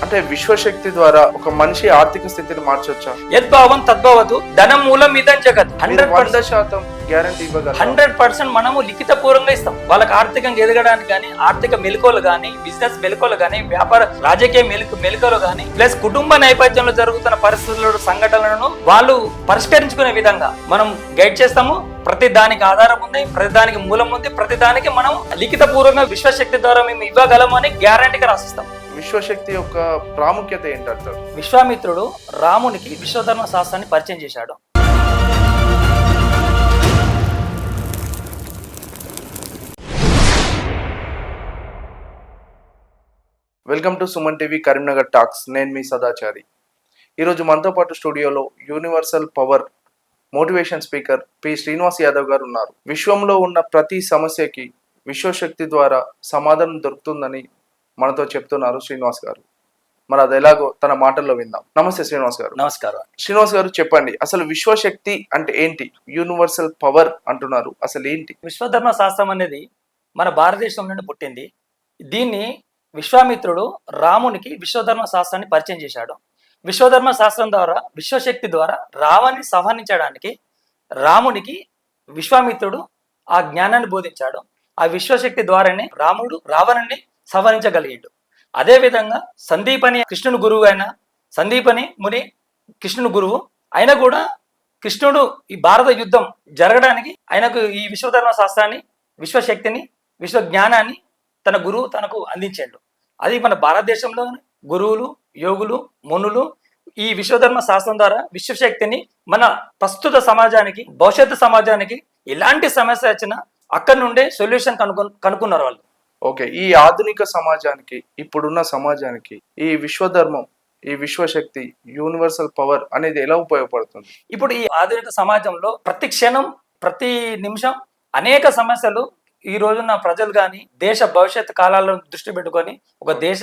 అంటే విశ్వశక్తి ద్వారా ఒక మనిషి ఆర్థిక స్థితిని మార్చొచ్చా? యద్భావం తద్భవతు ధనం మూలం ఇదం జగత్. 100% గ్యారంటీ ఇవ్వగలరా? 100% మనము లిఖిత పూర్వంగా ఇస్తాం. వాళ్ళకి ఆర్థికంగా ఎదగడానికి కానీ, ఆర్థిక మెలకువలు కానీ, బిజినెస్ మెలకువలు కానీ, వ్యాపార రాజకీయ మెలకువలు కానీ, ప్లస్ కుటుంబ నేపథ్యంలో జరుగుతున్న పరిస్థితుల సంఘటనలను వాళ్ళు పరిష్కరించుకునే విధంగా మనం గైడ్ చేస్తాము. ప్రతి దానికి ఆధారం ఉంది, ప్రతి దానికి మూలం ఉంది, ప్రతి దానికి మనం లిఖిత పూర్వకంగా విశ్వశక్తి ద్వారా మేము ఇవ్వగలము అని గ్యారంటీగా రాసిస్తాం. విశ్వశక్తి యొక్క ప్రాముఖ్యత ఏంటంటారు? విశ్వామిత్రుడు రామునికి విశ్వధర్మ శాస్త్రాన్ని పరిచయం చేశాడు. Welcome to Suman TV Karimnagar talks. నేను మీ సదాచారి. ఈరోజు మనతో పాటు స్టూడియోలో universal power motivation speaker P Srinivas Yadav గారు ఉన్నారు. విశ్వంలో ఉన్న ప్రతి సమస్యకి విశ్వశక్తి ద్వారా సమాధానం దొరుకుతుందని మనతో చెప్తున్నారు శ్రీనివాస్ గారు. మరి అది ఎలాగో తన మాటల్లో విందాం. నమస్తే శ్రీనివాస్ గారు. నమస్కారం. శ్రీనివాస్ గారు, చెప్పండి, అసలు విశ్వశక్తి అంటే ఏంటి? యూనివర్సల్ పవర్ అంటున్నారు, అసలు ఏంటి? విశ్వధర్మ శాస్త్రం అనేది మన భారతదేశంలోనే పుట్టింది. దీన్ని విశ్వామిత్రుడు రామునికి విశ్వధర్మ శాస్త్రాన్ని పరిచయం చేశాడు. విశ్వధర్మ శాస్త్రం ద్వారా విశ్వశక్తి ద్వారా రావణ్ణి సంహరించడానికి రామునికి విశ్వామిత్రుడు ఆ జ్ఞానాన్ని బోధించాడు. ఆ విశ్వశక్తి ద్వారానే రాముడు రావణుని సంహరించగలిగాడు. అదేవిధంగా సందీపని కృష్ణుని గురువు అయిన సందీపని ముని కృష్ణుని గురువు అయినా కూడా కృష్ణుడు ఈ భారత యుద్ధం జరగడానికి ఆయనకు ఈ విశ్వధర్మ శాస్త్రాన్ని, విశ్వశక్తిని, విశ్వ జ్ఞానాన్ని తన గురువు తనకు అందించాడు. అది మన భారతదేశంలో గురువులు, యోగులు, మునులు ఈ విశ్వధర్మ శాస్త్రం ద్వారా విశ్వశక్తిని మన ప్రస్తుత సమాజానికి, భవిష్యత్తు సమాజానికి ఎలాంటి సమస్య వచ్చినా అక్కడి నుండే సొల్యూషన్ కనుక్కున్నారు వాళ్ళు. ఓకే, ఈ ఆధునిక సమాజానికి, ఇప్పుడున్న సమాజానికి ఈ విశ్వధర్మం, ఈ విశ్వశక్తి, యూనివర్సల్ పవర్ అనేది ఎలా ఉపయోగపడుతుంది? ఇప్పుడు ఈ ఆధునిక సమాజంలో ప్రతి క్షణం, ప్రతి నిమిషం అనేక సమస్యలు ఈ రోజున ప్రజలు కానీ దేశ భవిష్యత్ కాలాలను దృష్టి పెట్టుకొని ఒక దేశ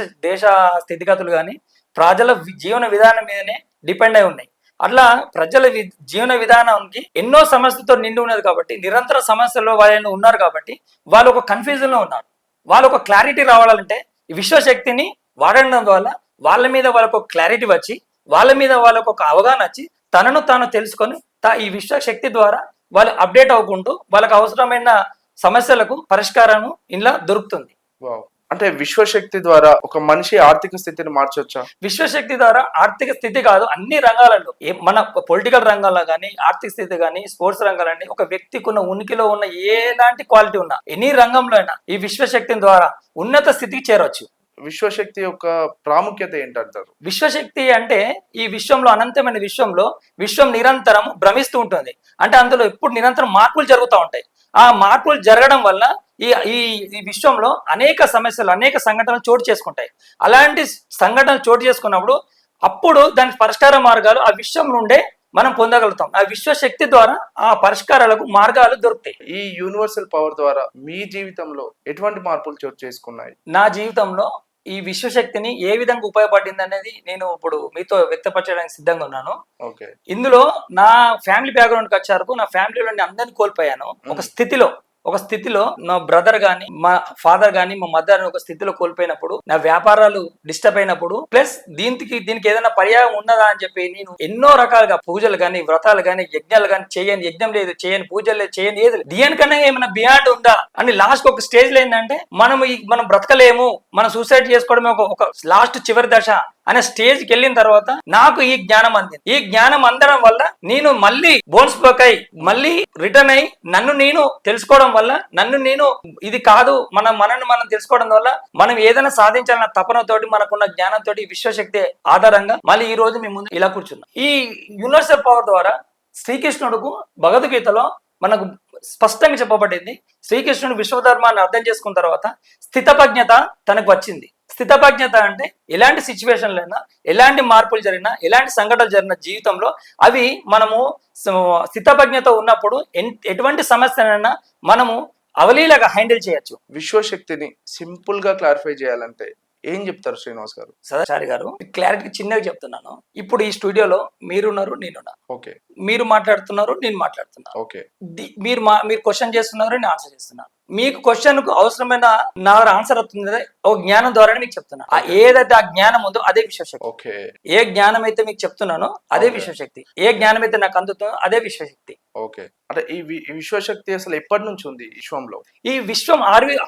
స్థితిగతులు కానీ ప్రజల జీవన విధానం మీదనే డిపెండ్ అయి ఉన్నాయి. అట్లా ప్రజల జీవన విధానానికి ఎన్నో సమస్యలతో నిండి ఉన్నది కాబట్టి, నిరంతర సమస్యల్లో వాళ్ళు ఉన్నారు కాబట్టి వాళ్ళు ఒక కన్ఫ్యూజన్లో ఉన్నారు. వాళ్ళు ఒక క్లారిటీ రావాలంటే ఈ విశ్వశక్తిని వాడడం వల్ల వాళ్ళ మీద వాళ్ళకు ఒక క్లారిటీ వచ్చి, వాళ్ళ మీద వాళ్ళకు ఒక అవగాహన వచ్చి, తనను తాను తెలుసుకొని ఈ విశ్వశక్తి ద్వారా వాళ్ళు అప్డేట్ అవ్వకుంటూ వాళ్ళకు అవసరమైన సమస్యలకు పరిష్కారం ఇలా దొరుకుతుంది. అంటే విశ్వశక్తి ద్వారా ఒక మనిషి ఆర్థిక స్థితిని మార్చొచ్చా? విశ్వశక్తి ద్వారా ఆర్థిక స్థితి కాదు, అన్ని రంగాలలో, మన పొలిటికల్ రంగాల్లో కానీ, ఆర్థిక స్థితి కానీ, స్పోర్ట్స్ రంగాలని, ఒక వ్యక్తికి ఉన్న ఉనికిలో ఉన్న ఎలాంటి క్వాలిటీ ఉన్నా ఎన్ని రంగంలో అయినా ఈ విశ్వశక్తి ద్వారా ఉన్నత స్థితికి చేరవచ్చు. విశ్వశక్తి యొక్క ప్రాముఖ్యత ఏంటంటారు? విశ్వశక్తి అంటే ఈ విశ్వంలో, అనంతమైన విశ్వంలో విశ్వం నిరంతరం భ్రమిస్తూ ఉంటుంది. అంటే అందులో ఎప్పుడు నిరంతరం మార్పులు జరుగుతూ ఉంటాయి. ఆ మార్పులు జరగడం వల్ల ఈ విశ్వంలో అనేక సమస్యలు, అనేక సంఘటనలు చోటు చేసుకుంటాయి. అలాంటి సంఘటనలు చోటు చేసుకున్నప్పుడు అప్పుడు దానికి పరిష్కార మార్గాలు ఆ విశ్వం నుండే మనం పొందగలుగుతాం. ఆ విశ్వశక్తి ద్వారా ఆ పరిష్కారాలకు మార్గాలు దొరుకుతాయి. ఈ యూనివర్సల్ పవర్ ద్వారా మీ జీవితంలో ఎటువంటి మార్పులు చోటు చేసుకున్నాయి? నా జీవితంలో ఈ విశ్వశక్తిని ఏ విధంగా ఉపయోగపడింది అనేది నేను ఇప్పుడు మీతో వ్యక్తపరచడానికి సిద్ధంగా ఉన్నాను. ఇందులో నా ఫ్యామిలీ బ్యాక్గ్రౌండ్కి వచ్చారు. నా ఫ్యామిలీలో నేను అందరినీ కోల్పోయాను. ఒక స్థితిలో నా బ్రదర్ గాని, మా ఫాదర్ గాని, మా మదర్ ఒక స్థితిలో కోల్పోయినప్పుడు, నా వ్యాపారాలు డిస్టర్బ్ అయినప్పుడు, ప్లస్ దీనికి ఏదైనా పర్యాయం ఉన్నదా అని చెప్పి నేను ఎన్నో రకాలుగా పూజలు గాని, వ్రతాలు గాని, యజ్ఞాలు గాని, చేయని యజ్ఞం లేదు, చేయని పూజలు లేదు, చేయని ఏది దేనికన్నా ఏమైనా బియాండ్ ఉందా అని లాస్ట్ ఒక స్టేజ్ లో ఏంటంటే మనం బ్రతకలేము, మనం సూసైడ్ చేసుకోవడమే ఒక లాస్ట్ చివరి దశ అనే స్టేజ్కి వెళ్ళిన తర్వాత నాకు ఈ జ్ఞానం అందింది. ఈ జ్ఞానం అందడం వల్ల నేను మళ్ళీ బోన్స్ బ్రేక్ అయి మళ్ళీ రిటర్న్ అయి నన్ను నేను తెలుసుకోవడం వల్ల, నన్ను నేను ఇది కాదు మనల్ని మనం తెలుసుకోవడం వల్ల మనం ఏదైనా సాధించాలన్న తపనతోటి, మనకున్న జ్ఞానంతో, విశ్వశక్తి ఆధారంగా మళ్ళీ ఈ రోజు మీ ముందు ఇలా కూర్చున్నాం. ఈ యూనివర్సల్ పవర్ ద్వారా శ్రీకృష్ణుడుకు భగవద్గీతలో మనకు స్పష్టంగా చెప్పబడింది. శ్రీకృష్ణుడు విశ్వధర్మాన్ని అర్థం చేసుకున్న తర్వాత స్థితప్రజ్ఞత తనకు వచ్చింది. స్థితప్రజ్ఞత అంటే ఎలాంటి సిచ్యువేషన్లైనా, ఎలాంటి మార్పులు జరిగినా, ఎలాంటి సంఘటనలు జరిగిన జీవితంలో అవి మనము స్థితప్రజ్ఞత ఉన్నప్పుడు ఎటువంటి సమస్యనైనా మనము అవలీలగా హ్యాండిల్ చేయొచ్చు. విశ్వశక్తిని సింపుల్ గా క్లారిఫై చేయాలంటే ఏం చెప్తారు శ్రీనివాస్ గారు? సదాచారి గారు, క్లారిటీ చిన్నగా చెప్తున్నాను. ఇప్పుడు ఈ స్టూడియోలో మీరున్నారు, నేనున్నా. మీరు మాట్లాడుతున్నారు, నేను మాట్లాడుతున్నా. మీరు క్వశ్చన్ చేస్తున్నారు, నేను ఆన్సర్ చేస్తున్నాను. మీకు క్వశ్చన్ కు అవసరమైన నా ఆన్సర్ అవుతుంది ఒక జ్ఞానం ద్వారానే మీకు చెప్తున్నా. ఏదైతే ఆ జ్ఞానం ఉందో అదే విశ్వశక్తి. ఓకే. ఏ జ్ఞానం అయితే మీకు చెప్తున్నానో అదే Okay. విశ్వశక్తి. ఏ జ్ఞానం అయితే నాకు అందుతుందో అదే విశ్వశక్తి. ఓకే. అంటే ఈ విశ్వశక్తి అసలు ఎప్పటి నుంచి ఉంది ఈ విశ్వంలో? ఈ విశ్వం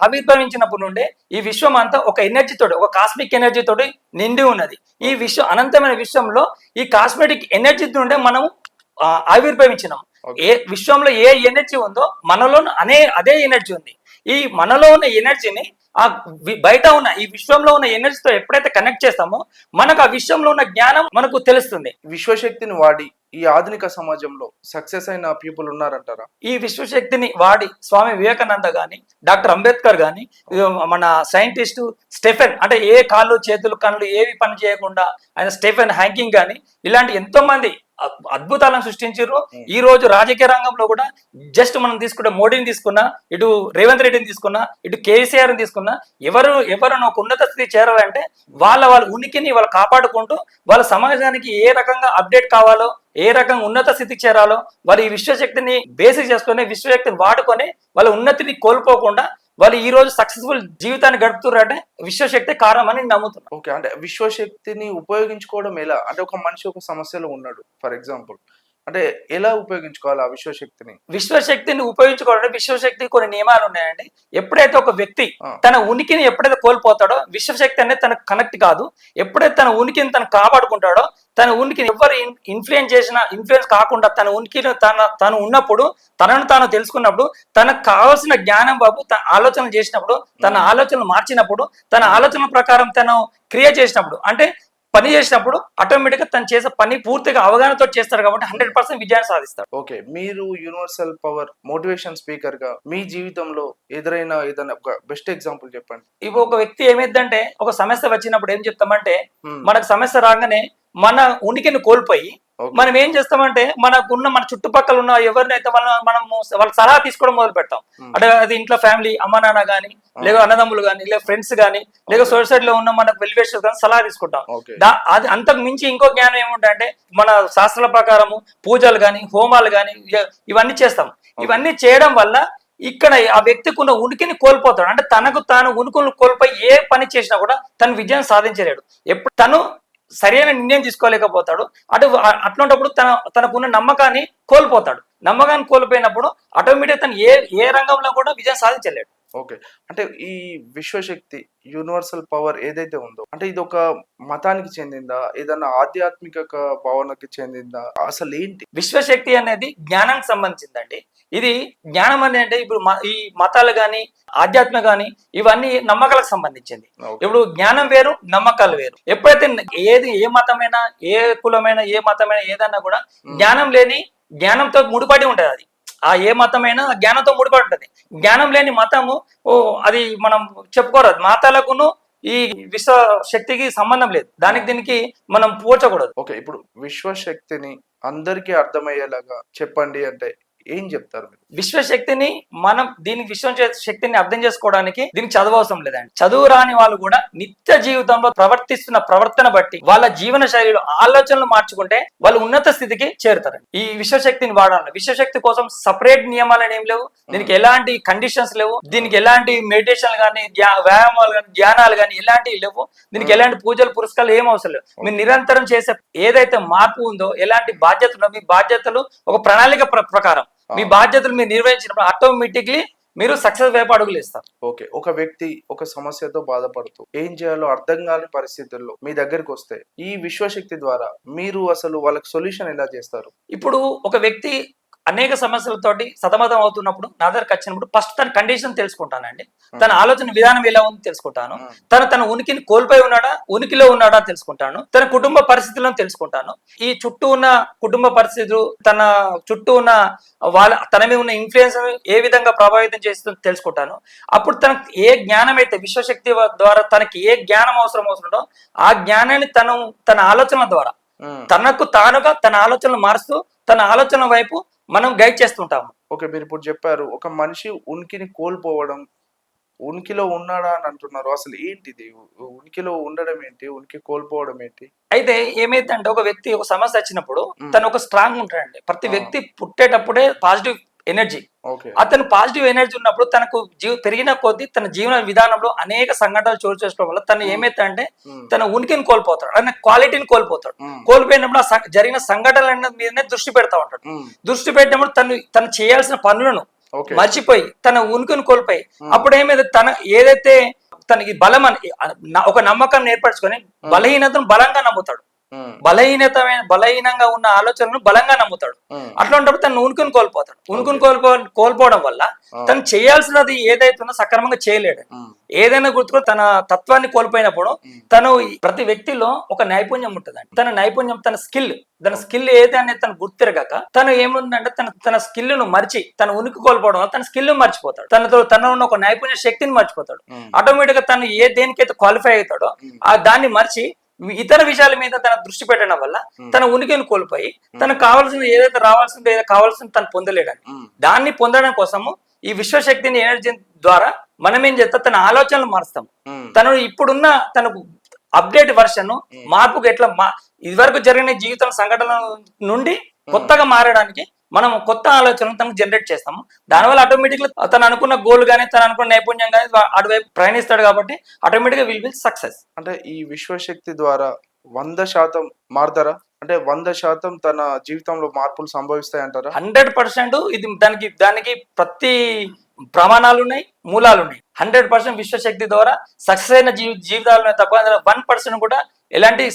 ఆవిర్భవించినప్పటి నుండే ఈ విశ్వం అంతా ఒక ఎనర్జీ తోటి, ఒక కాస్మిక్ ఎనర్జీ తోటి నిండి ఉన్నది. ఈ విశ్వం అనంతమైన విశ్వంలో ఈ కాస్మెటిక్ ఎనర్జీ నుండే మనం ఆవిర్భవించినాం. Okay. ఏ విశ్వంలో ఏ ఎనర్జీ ఉందో మనలో అదే ఎనర్జీ ఉంది. ఈ మనలో ఉన్న ఎనర్జీని ఆ బయట ఉన్న ఈ విశ్వంలో ఉన్న ఎనర్జీతో ఎప్పుడైతే కనెక్ట్ చేస్తామో మనకు ఆ విశ్వంలో ఉన్న జ్ఞానం మనకు తెలుస్తుంది. విశ్వశక్తిని వాడి ఈ ఆధునిక సమాజంలో సక్సెస్ అయిన పీపుల్ ఉన్నారంటారా? ఈ విశ్వశక్తిని వాడి స్వామి వివేకానంద గాని, డాక్టర్ అంబేద్కర్ గాని, మన సైంటిస్ట్ స్టెఫెన్, అంటే ఏ కాళ్ళు చేతులు కళ్ళు ఏవి పని చేయకుండా ఆయన స్టెఫెన్ హాకింగ్ గాని ఇలాంటి ఎంతో మంది అద్భుతాలను సృష్టించారు. ఈ రోజు రాజకీయ రంగంలో కూడా జస్ట్ మనం తీసుకుంటే మోడీని తీసుకున్నా, ఇటు రేవంత్ రెడ్డిని తీసుకున్నా, ఇటు కేసీఆర్ని తీసుకున్నా, ఎవరు ఒక ఉన్నత స్థితి చేరాలంటే వాళ్ళ ఉనికిని వాళ్ళు కాపాడుకుంటూ వాళ్ళ సమాజానికి ఏ రకంగా అప్డేట్ కావాలో, ఏ రకంగా ఉన్నత స్థితికి చేరాలో వాళ్ళు ఈ విశ్వశక్తిని బేసిక్ చేసుకొని విశ్వశక్తిని వాడుకొని వాళ్ళ ఉన్నతిని కోల్పోకుండా వాళ్ళు ఈ రోజు సక్సెస్ఫుల్ జీవితాన్ని గడుపుతున్నారంటే విశ్వశక్తి కారణం అని నమ్ముతున్నారు. ఓకే. అంటే విశ్వశక్తిని ఉపయోగించుకోవడం ఎలా? అంటే ఒక మనిషి ఒక సమస్యలో ఉన్నాడు ఫర్ ఎగ్జాంపుల్, అంటే ఎలా ఉపయోగించుకోవాలి ఆ విశ్వశక్తిని? విశ్వశక్తిని ఉపయోగించుకోవాలంటే విశ్వశక్తి కొన్ని నియమాలు ఉన్నాయండి. ఎప్పుడైతే ఒక వ్యక్తి తన ఉనికిని ఎప్పుడైతే కోల్పోతాడో విశ్వశక్తి అనేది తనకు కనెక్ట్ కాదు. ఎప్పుడైతే తన ఉనికిని తను కాపాడుకుంటాడో, తన ఉనికిని ఎవరు ఇన్ఫ్లుయెన్స్ కాకుండా తన ఉనికిని తను ఉన్నప్పుడు, తనను తాను తెలుసుకున్నప్పుడు, తనకు కావాల్సిన జ్ఞానం బాబు తన ఆలోచనలు చేసినప్పుడు, తన ఆలోచనలు మార్చినప్పుడు, తన ఆలోచనల ప్రకారం తను క్రియేట్ చేసినప్పుడు, అంటే పని చేసినప్పుడు ఆటోమేటిక్ గా తను చేసే పని పూర్తిగా అవగాహనతో చేస్తారు కాబట్టి 100% విజయాన్ని సాధిస్తాడు. ఓకే. మీరు యూనివర్సల్ పవర్ మోటివేషన్ స్పీకర్ గా మీ జీవితంలో ఏదైనా ఒక బెస్ట్ ఎగ్జాంపుల్ చెప్పండి. ఇప్పుడు ఒక వ్యక్తి ఏమైందంటే ఒక సమస్య వచ్చినప్పుడు ఏం చెప్తామంటే, మనకు సమస్య రాగానే మన ఉనికిని కోల్పోయి మనం ఏం చేస్తామంటే మన చుట్టుపక్కల ఉన్న ఎవరినైతే వాళ్ళ సలహా తీసుకోవడం మొదలు పెడతాం. అంటే అది ఇంట్లో ఫ్యామిలీ, అమ్మ నాన్న గానీ, లేదా అన్నదమ్ములు గానీ, లేదా ఫ్రెండ్స్ గానీ, లేదా సొసైటీ లో ఉన్న మన వెల్విషర్స్ కానీ సలహా తీసుకుంటాం. అది అంతకు మించి ఇంకో జ్ఞానం ఏముంటాయంటే మన శాస్త్రాల ప్రకారము పూజలు గాని, హోమాలు గాని ఇవన్నీ చేస్తాం. ఇవన్నీ చేయడం వల్ల ఇక్కడ ఆ వ్యక్తికి ఉన్న ఉనికిని కోల్పోతాడు. అంటే తనకు తాను ఉనికిని కోల్పోయి ఏ పని చేసినా కూడా తను విజయం సాధించలేడు. ఎప్పుడు తను సరైన నిర్ణయం తీసుకోలేకపోతాడు. అట్లాంటప్పుడు తనకున్న నమ్మకాన్ని కోల్పోతాడు. నమ్మకాన్ని కోల్పోయినప్పుడు ఆటోమేటిక్ తను ఏ రంగంలో కూడా విజయం సాధించలేడు. ఓకే. అంటే ఈ విశ్వశక్తి యూనివర్సల్ పవర్ ఏదైతే ఉందో, అంటే ఇది ఒక మతానికి చెందిందా, ఏదన్నా ఆధ్యాత్మిక భావనకి చెందిందా, అసలు ఏంటి? విశ్వశక్తి అనేది జ్ఞానానికి సంబంధించిందండి. ఇది జ్ఞానం అనేది ఇప్పుడు ఈ మతాలు గాని, ఆధ్యాత్మిక గాని ఇవన్నీ నమ్మకాలకు సంబంధించింది. ఇప్పుడు జ్ఞానం వేరు, నమ్మకాలు వేరు. ఎప్పుడైతే ఏ మతమైనా, ఏ కులమైనా, ఏ మతమైనా ఏదన్నా కూడా జ్ఞానంతో ముడిపడి ఉంటది. అది ఏ మతమైనా జ్ఞానంతో ముడిపడి ఉంటది. జ్ఞానం లేని మతము అది మనం చెప్పుకోరాదు. మతాలకును ఈ విశ్వశక్తికి సంబంధం లేదు. దీనికి మనం పోల్చకూడదు. ఓకే. ఇప్పుడు విశ్వశక్తిని అందరికీ అర్థమయ్యేలాగా చెప్పండి అంటే ఏం చెప్తారు మీరు? విశ్వశక్తిని మనం శక్తిని అర్థం చేసుకోవడానికి దీనికి చదువు అవసరం లేదండి. చదువు రాని వాళ్ళు కూడా నిత్య జీవితంలో ప్రవర్తిస్తున్న ప్రవర్తన బట్టి వాళ్ళ జీవన శైలిలో ఆలోచనలు మార్చుకుంటే వాళ్ళు ఉన్నత స్థితికి చేరుతారండి. ఈ విశ్వశక్తిని వాడాలి. విశ్వశక్తి కోసం సపరేట్ నియమాలు ఏం లేవు. దీనికి ఎలాంటి కండిషన్స్ లేవు. దీనికి ఎలాంటి మెడిటేషన్ కానీ, వ్యాయామాలు కానీ, ధ్యానాలు కానీ ఎలాంటివి లేవు. దీనికి ఎలాంటి పూజలు పురస్కారాలు ఏం అవసరం లేవు. మీరు నిరంతరం చేసే ఏదైతే మార్పు ఉందో, ఎలాంటి బాధ్యతలు, మీ బాధ్యతలు ఒక ప్రణాళిక ప్రకారం మీ బాధ్యతలు మీరు నిర్వహించినప్పుడు ఆటోమేటిక్లీ మీరు సక్సెస్ వైపు అడుగులు ఇస్తారు. ఓకే. ఒక వ్యక్తి ఒక సమస్యతో బాధపడుతూ ఏం చేయాలో అర్థం కాని పరిస్థితుల్లో మీ దగ్గరికి వస్తే ఈ విశ్వశక్తి ద్వారా మీరు అసలు వాళ్ళకి సొల్యూషన్ ఎలా చేస్తారు? ఇప్పుడు ఒక వ్యక్తి అనేక సమస్యలతోటి సతమతం అవుతున్నప్పుడు నా దగ్గరకు వచ్చినప్పుడు ఫస్ట్ తన కండిషన్ తెలుసుకుంటానండి. తన ఆలోచన విధానం ఎలా ఉంది తెలుసుకుంటాను. తన ఉనికిని కోల్పోయి ఉన్నాడా, ఉనికిలో ఉన్నాడా తెలుసుకుంటాను. తన కుటుంబ పరిస్థితులను తెలుసుకుంటాను. ఈ చుట్టూ ఉన్న కుటుంబ పరిస్థితులు, తన చుట్టూ ఉన్న తన మీద ఉన్న ఇన్ఫ్లుయెన్స్ ఏ విధంగా ప్రభావితం చేస్తుందో తెలుసుకుంటాను. అప్పుడు తనకు ఏ జ్ఞానం అయితే విశ్వశక్తి ద్వారా తనకి ఏ జ్ఞానం అవసరమో ఆ జ్ఞానాన్ని తన ఆలోచనల ద్వారా తనకు తానుగా తన ఆలోచనలు మారుస్తూ తన ఆలోచన వైపు మనం గైడ్ చేస్తుంటాము. ఓకే. మీరు ఇప్పుడు చెప్పారు ఒక మనిషి ఉనికిని కోల్పోవడం, ఉనికిలో ఉన్నాడా అని అంటున్నారు. అసలు ఏంటిది? ఉనికిలో ఉండడం ఏంటి, ఉనికి కోల్పోవడం ఏంటి? అయితే ఏమైందంటే ఒక వ్యక్తి ఒక సమస్య వచ్చినప్పుడు తను ఒక స్ట్రాంగ్ ఉంటాడండి. ప్రతి వ్యక్తి పుట్టేటప్పుడే పాజిటివ్ ఎనర్జీ. ఓకే. అతను పాజిటివ్ ఎనర్జీ ఉన్నప్పుడు తనకు పెరిగిన కొద్దీ తన జీవన విధానంలో అనేక సంఘటనలు చోటు చేసుకోవడం వల్ల తను ఏమైతే తన ఉనికిని కోల్పోతాడు, అనే క్వాలిటీని కోల్పోతాడు. కోల్పోయినప్పుడు జరిగిన సంఘటనల మీదనే దృష్టి పెడతా ఉంటాడు. దృష్టి పెట్టినప్పుడు తను చేయాల్సిన పనులను మర్చిపోయి తన ఉనికిని కోల్పోయి అప్పుడు ఏమైతే తన ఏదైతే తనకి బలం అని ఒక నమ్మకం ఏర్పరచుకొని బలహీనతను బలంగా నమ్ముతాడు. బలహీనంగా ఉన్న ఆలోచనలను బలంగా నమ్ముతాడు. అట్లాంటప్పుడు తను ఉనికిని కోల్పోతాడు. ఉనికిని కోల్పోవడం వల్ల తను చేయాల్సినది ఏదైతుందో సక్రమంగా చేయలేడు. ఏదైనా గుర్తుకో తన తత్వాన్ని కోల్పోయినప్పుడు తను ప్రతి వ్యక్తిలో ఒక నైపుణ్యం ఉంటుందండి. తన నైపుణ్యం తన స్కిల్ ఏది అనేది తను గుర్తిరగాక తను ఏముందంటే తన స్కిల్ ను మర్చి తన ఉనికి కోల్పోవడం వల్ల తన స్కిల్ మర్చిపోతాడు. తనలో ఉన్న ఒక నైపుణ్య శక్తిని మర్చిపోతాడు. ఆటోమేటిక్ గా తను దేనికైతే క్వాలిఫై అవుతాడో దాన్ని మర్చి ఇతర విషయాల మీద తన దృష్టి పెట్టడం వల్ల తన ఉనికిని కోల్పోయి తనకు కావాల్సింది ఏదైతే కావాల్సింది తను పొందలేడని దాన్ని పొందడం కోసము ఈ విశ్వశక్తిని ఎనర్జీ ద్వారా మనం ఏం చేస్తాం, తన ఆలోచనలు మారుస్తాం. తను ఇప్పుడున్న తనకు అప్డేట్ వర్షన్ మార్పుకు ఎట్లా ఇదివరకు జరిగిన జీవితం సంఘటనల నుండి కొత్తగా మారడానికి మనం కొత్త ఆలోచనలు తనకు జనరేట్ చేస్తాము. దానివల్ల ఆటోమేటిక్గా తను అనుకున్న గోల్ కానీ తను అనుకున్న నైపుణ్యం కానీ అటువైపు ప్రయాణిస్తాడు. కాబట్టి ఆటోమేటిక్గా విల్ సక్సెస్. అంటే ఈ విశ్వశక్తి ద్వారా 100% మారుతారా? అంటే 100% తన జీవితంలో మార్పులు సంభవిస్తాయి అంటారా? 100% ఇది దానికి ప్రతి ప్రమాణాలు ఉన్నాయి, మూలాలు ఉన్నాయి. 100% విశ్వశక్తి ద్వారా సక్సెస్ అయిన జీవితాలు ఉన్నాయి తప్ప 1% కూడా ఎలాంటి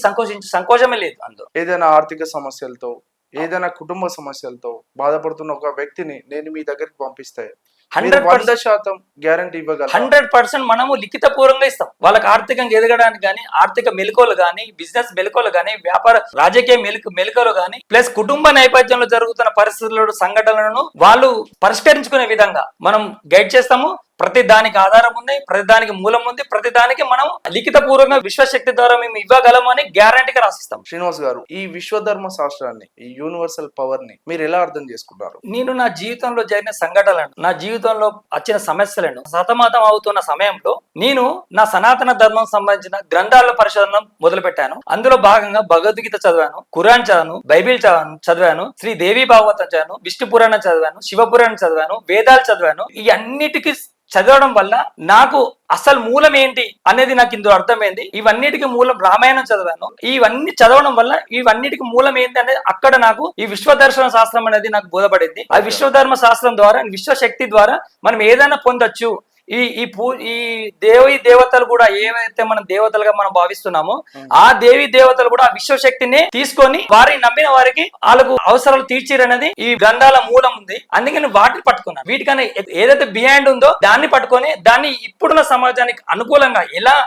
సంకోచమే లేదు. అందులో ఏదైనా ఆర్థిక సమస్యలతో ఏదైనా కుటుంబ సమస్యలతో బాధపడుతున్న ఒక వ్యక్తిని నేను మీ దగ్గరికి పంపిస్తే 100% గ్యారంటీ ఇవ్వగలరు? 100% మనము లిఖిత పూర్వంగా ఇస్తాం. వాళ్ళకి ఆర్థికంగా ఎదగడానికి కానీ, ఆర్థిక మెలకువలు కానీ, బిజినెస్ మెలకువలు కానీ, వ్యాపార రాజకీయ మెలకువలు కానీ, ప్లస్ కుటుంబ నేపథ్యంలో జరుగుతున్న పరిస్థితులను సంఘటనలను వాళ్ళు పరిష్కరించుకునే విధంగా మనం గైడ్ చేస్తాము. ప్రతి దానికి ఆధారం ఉంది, ప్రతి దానికి మూలం ఉంది, ప్రతి దానికి మనం లిఖిత పూర్వకంగా విశ్వశక్తి ద్వారా మేము ఇవ్వగలము అని గ్యారంటీగా రాసిస్తాం. శ్రీనివాస్ గారు, ఈ విశ్వధర్మ శాస్త్రాన్ని, ఈ యూనివర్సల్ పవర్ ని మీరు ఎలా అర్థం చేసుకుంటారు? నేను నా జీవితంలో జరిగిన సంఘటనలను, నా జీవితంలో వచ్చిన సమస్యలను సతమతం అవుతున్న సమయంలో నేను నా సనాతన ధర్మం సంబంధించిన గ్రంథాల పరిశోధన మొదలు పెట్టాను. అందులో భాగంగా భగవద్గీత చదివాను, ఖురాన్ చదివాను, బైబిల్ చదివాను, శ్రీ దేవి భాగవతం చదివాను, విష్ణు పురాణం చదివాను, శివ పురాణం చదివాను, వేదాలు చదివాను. ఈ అన్నిటికీ చదవడం వల్ల నాకు అసలు మూలం ఏంటి అనేది నాకు ఇందులో అర్థమైంది. ఇవన్నిటికీ మూలం రామాయణం చదివాను. ఇవన్నీ చదవడం వల్ల ఇవన్నిటికీ మూలం ఏంటి అనేది అక్కడ నాకు ఈ విశ్వదర్శన శాస్త్రం అనేది నాకు బోధపడింది. ఆ విశ్వధర్మ శాస్త్రం ద్వారా, విశ్వశక్తి ద్వారా మనం ఏదైనా పొందొచ్చు. ఈ దేవతలు కూడా ఏవైతే మనం దేవతలుగా మనం భావిస్తున్నామో ఆ దేవతలు కూడా ఆ విశ్వశక్తిని తీసుకొని వారిని నమ్మిన వారికి వాళ్ళకు అవసరాలు తీర్చిరనేది ఈ గ్రంథాల మూలం ఉంది. అందుకని వాటిని పట్టుకున్నాను. వీటికన్నా ఏదైతే బిహైండ్ ఉందో దాన్ని పట్టుకొని దాన్ని ఇప్పుడున్న సమాజానికి అనుకూలంగా ఎలా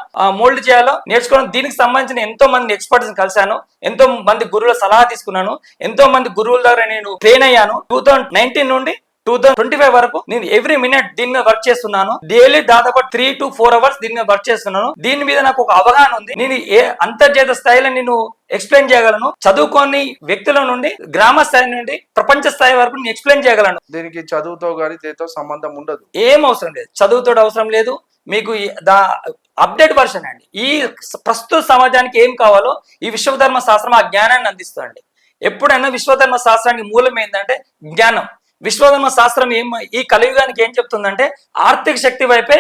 మోల్డ్ చేయాలో నేర్చుకోవడం. దీనికి సంబంధించిన ఎంతో మంది ఎక్స్పర్ట్స్ కలిశాను, ఎంతో మంది గురువుల సలహా తీసుకున్నాను, ఎంతో మంది గురువుల ద్వారా నేను ట్రైన్ అయ్యాను. 2019 నుండి 2025 వరకు నేను ఎవ్రీ మినిట్ దీని మీద వర్క్ చేస్తున్నాను. డైలీ దాదాపు 3 to 4 hours దీని మీద వర్క్ చేస్తున్నాను. దీని మీద నాకు ఒక అవగాహన ఉంది. నేను అంతర్జాతీయ స్థాయిలో నేను ఎక్స్ప్లెయిన్ చేయగలను. చదువుకోని వ్యక్తుల నుండి గ్రామ స్థాయి నుండి ప్రపంచ స్థాయి వరకు నేను ఎక్స్ప్లెయిన్ చేయగలను. దీనికి చదువుతో కానీ దీంతో సంబంధం ఉండదు, ఏం అవసరం లేదు, చదువుతో అవసరం లేదు. మీకు అప్డేట్ వర్షన్ అండి. ఈ ప్రస్తుత సమాజానికి ఏం కావాలో ఈ విశ్వధర్మ శాస్త్రం ఆ జ్ఞానాన్ని అందిస్తుంది. ఎప్పుడైనా విశ్వధర్మ శాస్త్రానికి మూలం ఏంటంటే జ్ఞానం. విశ్వధర్మ శాస్త్రం ఈ కలియుగానికి ఏం చెప్తుందంటే ఆర్థిక శక్తి వైపే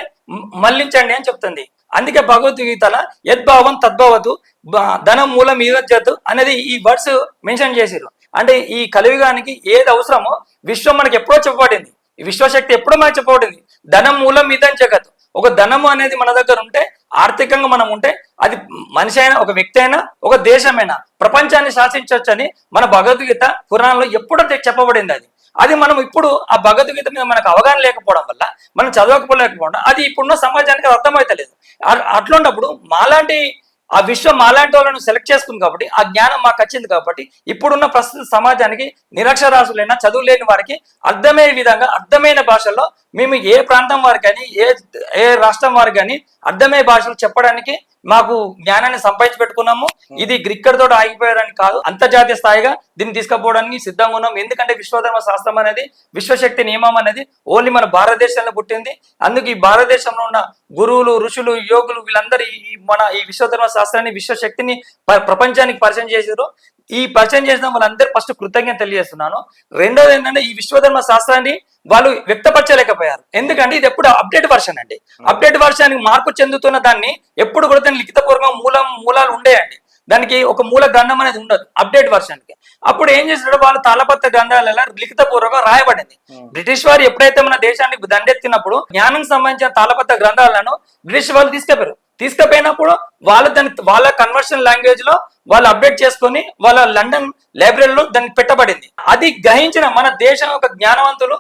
మళ్లించండి అని చెప్తుంది. అందుకే భగవద్గీతల యద్భావం తద్భవతు, ధనం మూలం ఈవజ్జతు అనేది ఈ వర్డ్స్ మెన్షన్ చేసిరు. అంటే ఈ కలియుగానికి ఏది అవసరమో విశ్వం మనకి ఎప్పుడో చెప్పబడింది. ఈ విశ్వశక్తి ఎప్పుడో మనకి చెప్పబడింది. ధనం మూలం ఇదం జగత్. ఒక ధనము అనేది మన దగ్గర ఉంటే, ఆర్థికంగా మనం ఉంటే, అది మనిషి అయినా, ఒక వ్యక్తి అయినా, ఒక దేశమైనా ప్రపంచాన్ని శాసించవచ్చు అని మన భగవద్గీత పురాణంలో ఎప్పుడో చెప్పబడింది. అది మనం ఇప్పుడు ఆ భగవద్గీత మీద మనకు అవగాహన లేకపోవడం వల్ల, మనం చదవకపోలేకపోవడం, అది ఇప్పుడున్న సమాజానికి అర్థమైతలేదు. అట్లాంటప్పుడు ఆ విశ్వం మాలాంటి వాళ్ళను సెలెక్ట్ చేసుకుంది కాబట్టి, ఆ జ్ఞానం మాకు వచ్చింది కాబట్టి, ఇప్పుడున్న ప్రస్తుత సమాజానికి నిరక్షరాస్యులైనా, చదువు లేని వారికి అర్థమయ్యే విధంగా, అర్థమైన భాషల్లో మేము ఏ ప్రాంతం వారికి కానీ, ఏ రాష్ట్రం వారికి కానీ అర్థమయ్యే భాషలు చెప్పడానికి మాకు జ్ఞానాన్ని సంపాదించి పెట్టుకున్నాము. ఇది ఇక్కడ తోటి ఆగిపోయారని కాదు, అంతర్జాతీయ స్థాయిగా దీన్ని తీసుకుపోవడానికి సిద్ధంగా ఉన్నాం. ఎందుకంటే విశ్వధర్మ శాస్త్రం అనేది, విశ్వశక్తి నియమం అనేది ఓన్లీ మన భారతదేశంలో పుట్టింది. అందుకు ఈ భారతదేశంలో ఉన్న గురువులు, ఋషులు, యోగులు వీళ్ళందరూ ఈ విశ్వధర్మ శాస్త్రాన్ని, విశ్వశక్తిని ప్రపంచానికి పరిచయం చేశారు. ఈ పరిచయం చేసిన వాళ్ళందరూ ఫస్ట్ కృతజ్ఞత తెలియజేస్తున్నాను. రెండోది ఏంటంటే, ఈ విశ్వధర్మ శాస్త్రాన్ని వాళ్ళు వ్యక్తపరచలేకపోయారు. ఎందుకంటే ఇది ఎప్పుడు అప్డేట్ వర్షన్ అండి. అప్డేట్ వర్షానికి మార్పు చెందుతున్న దాన్ని ఎప్పుడు కూడా దాని లిఖితపూర్వకంగా మూలాలు ఉండేయండి. దానికి ఒక మూల గ్రంథం అనేది ఉండదు అప్డేట్ వర్షన్ కి. అప్పుడు ఏం చేసినాడు, వాళ్ళు తాళపత్ర గ్రంథాలలో లిఖితపూర్వకంగా రాయబడింది. బ్రిటిష్ వారు ఎప్పుడైతే మన దేశానికి దండెత్తినప్పుడు జ్ఞానం సంబంధించిన తాళపత్ర గ్రంథాలను బ్రిటిష్ వాళ్ళు తీసుకుపోయినప్పుడు వాళ్ళ కన్వర్షన్ లాంగ్వేజ్ లో వాళ్ళు అప్డేట్ చేసుకొని వాళ్ళ లండన్ లైబ్రరీలో దాన్ని పెట్టబడింది. అది గ్రహించిన మన దేశం యొక్క జ్ఞానవంతులు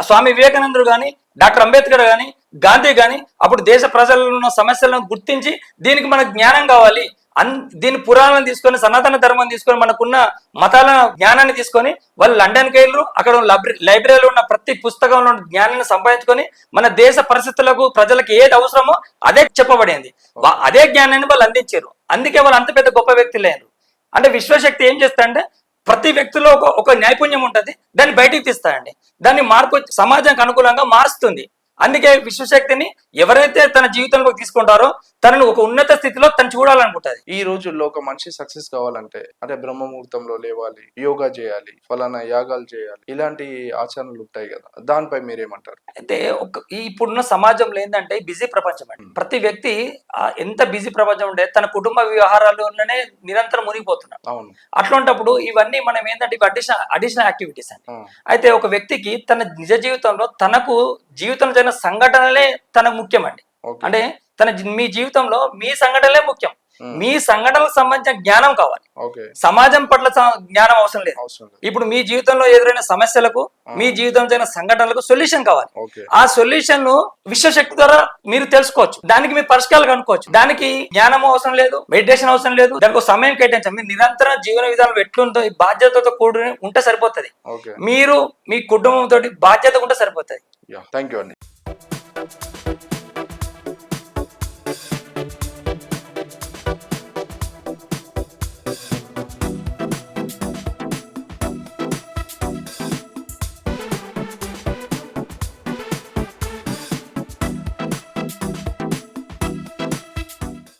స్వామి వివేకానందుడు గాని, డాక్టర్ అంబేద్కర్ గాని, గాంధీ గాని అప్పుడు దేశ ప్రజల్లో ఉన్న సమస్యలను గుర్తించి దీనికి మనకు జ్ఞానం కావాలి, దీని పురాణాలను తీసుకొని, సనాతన ధర్మం తీసుకొని, మనకున్న మతాల జ్ఞానాన్ని తీసుకొని వాళ్ళు లండన్కి వెళ్ళరు. అక్కడ లైబ్రరీలో ఉన్న ప్రతి పుస్తకంలో జ్ఞానాన్ని సంపాదించుకొని మన దేశ పరిస్థితులకు, ప్రజలకు ఏది అవసరమో అదే చెప్పబడింది. అదే జ్ఞానాన్ని వాళ్ళు అందించారు. అందుకే వాళ్ళు అంత పెద్ద గొప్ప వ్యక్తి లేరు. అంటే విశ్వశక్తి ఏం చేస్తారంటే, ప్రతి వ్యక్తిలో ఒక నైపుణ్యం ఉంటుంది, దాన్ని బయటికి తీస్తాయండి. దాన్ని మార్పు సమాజానికి అనుకూలంగా మారుస్తుంది. అందుకే విశ్వశక్తిని ఎవరైతే తన జీవితంలోకి తీసుకుంటారో తనను ఒక ఉన్నత స్థితిలో తను చూడాలనుకుంటది. ఈ రోజుల్లో ఒక మనిషి సక్సెస్ కావాలంటే అంటే బ్రహ్మముహూర్తంలో లేవాలి, యోగా చేయాలి, ఫలానా యాగాలు చేయాలి, ఇలాంటి ఆచరణలు ఉంటాయి కదా, దానిపై మీరేమంటారు? అయితే ఇప్పుడున్న సమాజంలో ఏంటంటే బిజీ ప్రపంచం అండి. ప్రతి వ్యక్తి ఎంత బిజీ ప్రపంచం ఉంటే తన కుటుంబ వ్యవహారాల్లోనే నిరంతరం మునిగిపోతున్నాడు. అవును. అట్లాంటప్పుడు ఇవన్నీ మనం ఏంటంటే అడిషనల్ యాక్టివిటీస్ అండి. అయితే ఒక వ్యక్తికి తన నిజ జీవితంలో తనకు జీవితంలో జరిగిన సంఘటనలే తనకు ముఖ్యం అండి. అంటే మీ జీవితంలో మీ సంఘటనలే ముఖ్యం. మీ సంఘటనలకు సంబంధించిన జ్ఞానం కావాలి. సమాజం పట్ల జ్ఞానం అవసరం లేదు. ఇప్పుడు మీ జీవితంలో ఎదురైన సమస్యలకు, మీ జీవితంలో జరిగిన సంఘటనలకు సొల్యూషన్ కావాలి. ఆ సొల్యూషన్ ను విశ్వశక్తి ద్వారా మీరు తెలుసుకోవచ్చు. దానికి మీ పరిష్కారాలు కనుక్కోవచ్చు. దానికి జ్ఞానం అవసరం లేదు, మెడిటేషన్ అవసరం లేదు, దానికి ఒక సమయం కేటాయించాలి. మీరు నిరంతరం జీవన విధానం ఎట్లుందో ఈ బాధ్యతతో కూడి ఉంటే సరిపోతుంది. మీరు మీ కుటుంబంతో బాధ్యత ఉంటే సరిపోతుంది. థ్యాంక్ యూ అండి.